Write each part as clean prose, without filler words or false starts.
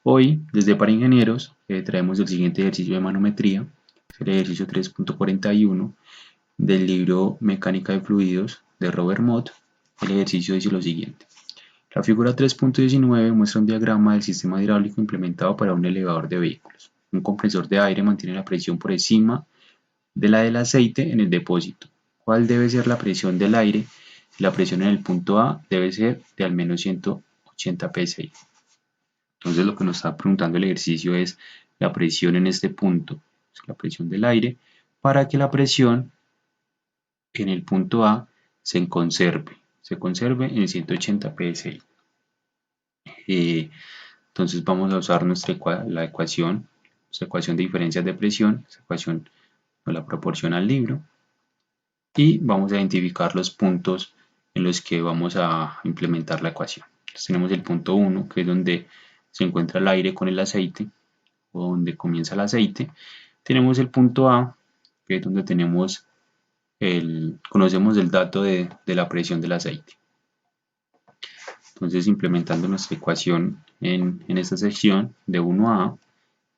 Hoy, desde Para Ingenieros, traemos el siguiente ejercicio de manometría, es el ejercicio 3.41 del libro Mecánica de Fluidos de Robert Mott. El ejercicio dice lo siguiente. La figura 3.19 muestra un diagrama del sistema hidráulico implementado para un elevador de vehículos. Un compresor de aire mantiene la presión por encima de la del aceite en el depósito. ¿Cuál debe ser la presión del aire? La presión en el punto A debe ser de al menos 180 psi. Entonces lo que nos está preguntando el ejercicio es la presión en este punto, la presión del aire, para que la presión en el punto A se conserve en 180 psi. Entonces vamos a usar la ecuación de diferencias de presión, esa ecuación nos la proporciona el libro, y vamos a identificar los puntos en los que vamos a implementar la ecuación. Entonces tenemos el punto 1, que es donde se encuentra el aire con el aceite, o donde comienza el aceite. Tenemos el punto A, que es donde conocemos el dato de la presión del aceite. Entonces, implementando nuestra ecuación en esta sección de 1 a A,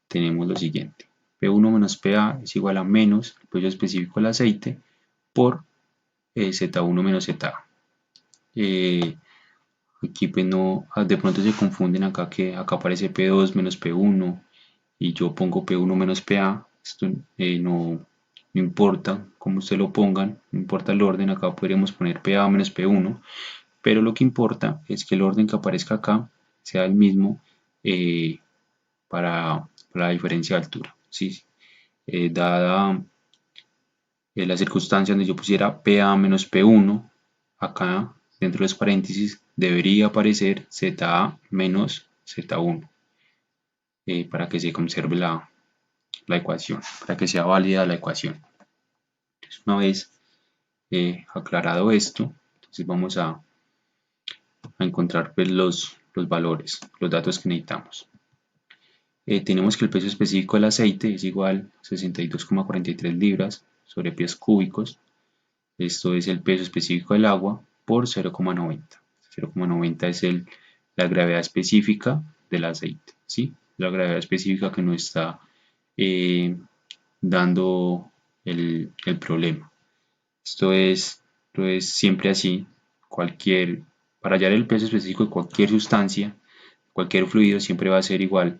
tenemos lo siguiente. P1 menos PA es igual a menos el peso específico del aceite por Z1 menos ZA. Aquí pues no, de pronto se confunden acá, que acá aparece P2 menos P1 y yo pongo P1 menos PA. Esto no importa cómo ustedes lo pongan, no importa el orden. Acá podríamos poner PA menos P1, pero lo que importa es que el orden que aparezca acá sea el mismo para la diferencia de altura, ¿sí? Dada la circunstancia donde yo pusiera PA menos P1, acá dentro de los paréntesis debería aparecer ZA menos Z1 para que se conserve la ecuación, para que sea válida la ecuación. Entonces, una vez aclarado esto, entonces vamos a encontrar pues, los valores, los datos que necesitamos. Tenemos que el peso específico del aceite es igual a 62,43 libras sobre pies cúbicos. Esto es el peso específico del agua por 0,90. 0,90 es la gravedad específica del aceite, ¿sí? La gravedad específica que nos está dando el problema. Esto es siempre así. Para hallar el peso específico de cualquier sustancia, cualquier fluido, siempre va a ser igual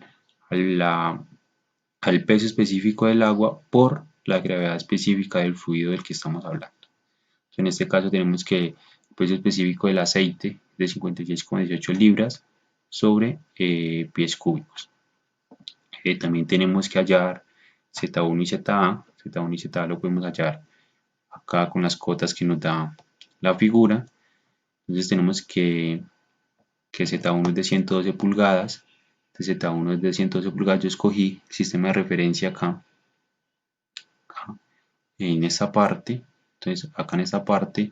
al peso específico del agua por la gravedad específica del fluido del que estamos hablando. En este caso tenemos que el peso específico del aceite de 56,18 libras sobre pies cúbicos. También tenemos que hallar Z1 y ZA. Z1 y ZA lo podemos hallar acá con las cotas que nos da la figura. Entonces tenemos que Z1 es de 112 pulgadas. Z1 es de 112 pulgadas. Yo escogí el sistema de referencia acá en esta parte. Entonces acá en esta parte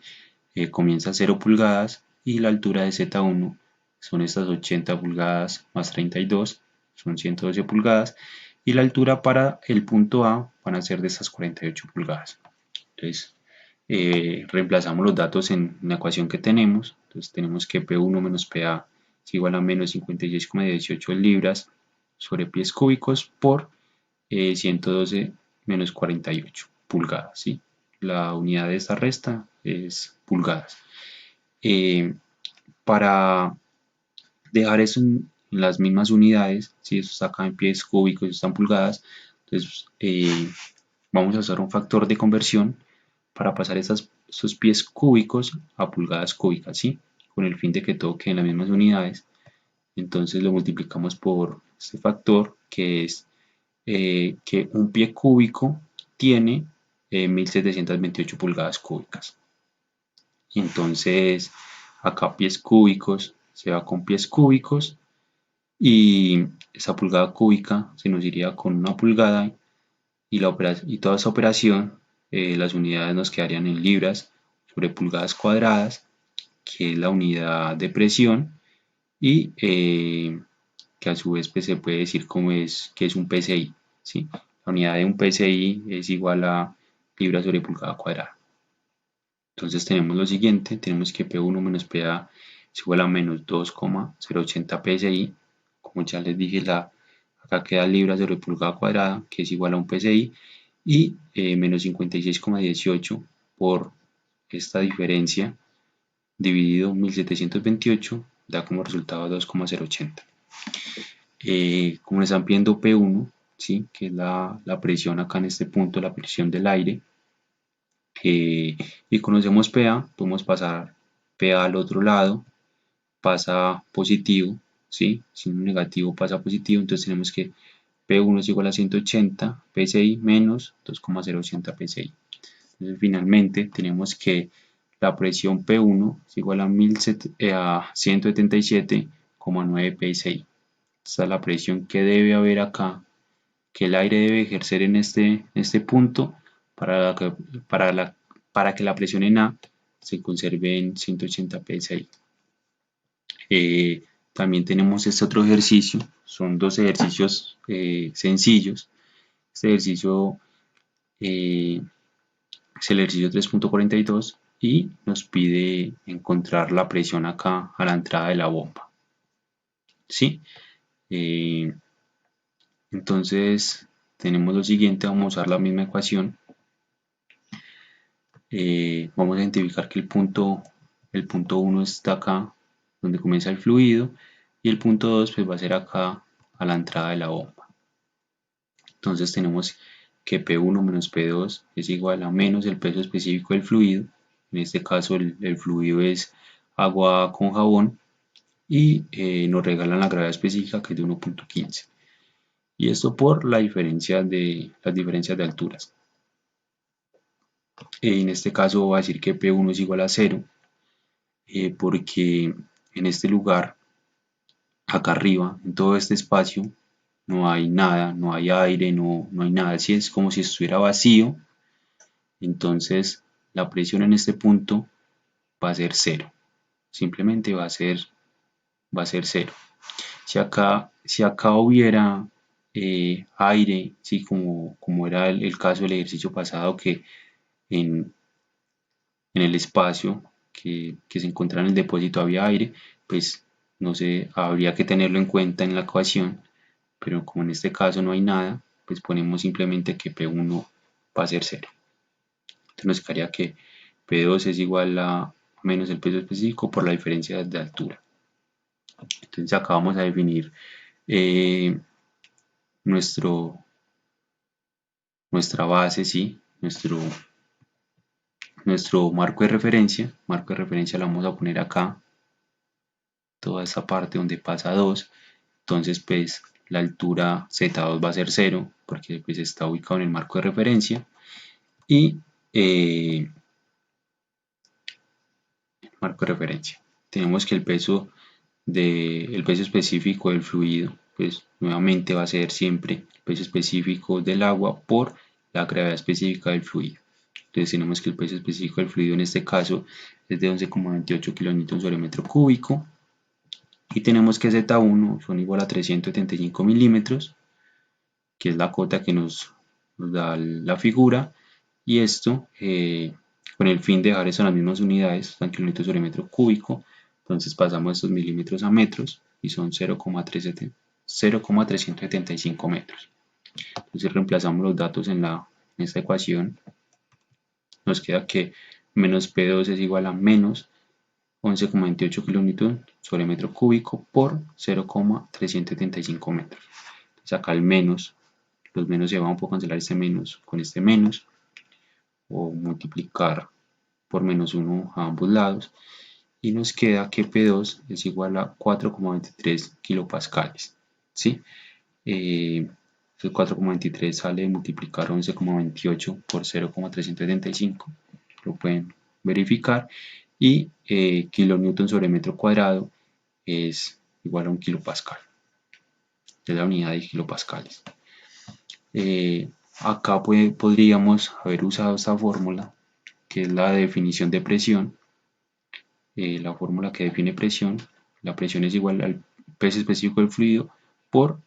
comienza a 0 pulgadas y la altura de Z1 son estas 80 pulgadas más 32, son 112 pulgadas, y la altura para el punto A van a ser de estas 48 pulgadas. Entonces reemplazamos los datos en la ecuación que tenemos. Entonces tenemos que P1 menos PA es igual a menos 56,18 libras sobre pies cúbicos por 112 menos 48 pulgadas, ¿sí? La unidad de esta resta es pulgadas. Para dejar eso en las mismas unidades, si eso está acá en pies cúbicos y están pulgadas, entonces vamos a usar un factor de conversión para pasar estos pies cúbicos a pulgadas cúbicas, ¿sí? Con el fin de que todo quede en las mismas unidades. Entonces lo multiplicamos por este factor, que es que un pie cúbico tiene 1728 pulgadas cúbicas. Y entonces acá pies cúbicos se va con pies cúbicos y esa pulgada cúbica se nos iría con una pulgada y toda esa operación, las unidades nos quedarían en libras sobre pulgadas cuadradas, que es la unidad de presión, y que a su vez pues, se puede decir que es un PSI, ¿sí? La unidad de un PSI es igual a libras sobre pulgada cuadrada. Entonces tenemos lo siguiente, tenemos que P1 menos PA es igual a menos 2,080 PSI, como ya les dije, acá queda libra sobre pulgada cuadrada, que es igual a un PSI, y menos 56,18 por esta diferencia dividido 1728 da como resultado 2,080. Como le están pidiendo P1, ¿sí? Que es la presión acá en este punto, la presión del aire, y conocemos PA, podemos pasar PA al otro lado, pasa positivo, ¿sí? Si un negativo pasa positivo, entonces tenemos que P1 es igual a 180 PSI menos 2,080 PSI. Entonces finalmente tenemos que la presión P1 es igual a 177,9 PSI. Esta es la presión que debe haber acá, que el aire debe ejercer en este punto para que la presión en A se conserve en 180 PSI. También tenemos este otro ejercicio, son dos ejercicios sencillos. Este ejercicio es el ejercicio 3.42 y nos pide encontrar la presión acá a la entrada de la bomba. ¿Sí? Entonces tenemos lo siguiente, vamos a usar la misma ecuación. Vamos a identificar que el punto 1 está acá, donde comienza el fluido, y el punto 2 pues, va a ser acá a la entrada de la bomba. Entonces tenemos que P1 menos P2 es igual a menos el peso específico del fluido. En este caso el fluido es agua con jabón y nos regalan la gravedad específica que es de 1.15. Y esto por las diferencias de alturas. En este caso va a decir que P1 es igual a 0 porque en este lugar, acá arriba, en todo este espacio, no hay nada, no hay aire, no hay nada, así es como si estuviera vacío. Entonces la presión en este punto va a ser 0, simplemente va a ser 0. Si acá hubiera aire, ¿sí? como era el caso del ejercicio pasado, que en el espacio que se encontraba en el depósito había aire, pues no sé, habría que tenerlo en cuenta en la ecuación, pero como en este caso no hay nada, pues ponemos simplemente que P1 va a ser 0. Entonces nos quedaría que P2 es igual a menos el peso específico por la diferencia de altura. Entonces acá vamos a definir nuestra base, ¿sí? Nuestro marco de referencia. Marco de referencia lo vamos a poner acá, toda esta parte donde pasa 2. Entonces pues la altura Z2 va a ser 0 porque pues está ubicado en el marco de referencia. Y marco de referencia. Tenemos que el peso específico del fluido, pues nuevamente va a ser siempre el peso específico del agua por la gravedad específica del fluido. Entonces tenemos que el peso específico del fluido en este caso es de 11,28 kN sobre metro cúbico. Y tenemos que Z1 son igual a 375 milímetros, que es la cota que nos da la figura. Y esto con el fin de dejar eso en las mismas unidades, están kilómetros sobre metro cúbico. Entonces pasamos estos milímetros a metros y son 0,375 metros. Entonces reemplazamos los datos en esta ecuación. Nos queda que menos P2 es igual a menos 11,28 kN sobre metro cúbico por 0,375 metros. Entonces acá el menos, los menos se van a cancelar este menos con este menos, o multiplicar por menos 1 a ambos lados, y nos queda que P2 es igual a 4,23 kilopascales. ¿Sí? 4,23 sale de multiplicar 11,28 por 0,375, lo pueden verificar, y kilonewton sobre metro cuadrado es igual a 1 kilopascal, es la unidad de kilopascales. Acá podríamos haber usado esta fórmula, que es la definición de presión, la fórmula que define presión. La presión es igual al peso específico del fluido por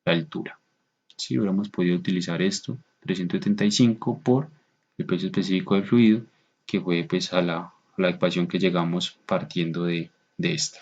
la altura. Si hubiéramos podido utilizar esto, 375 por el peso específico del fluido, que fue pues a la ecuación que llegamos partiendo de esta.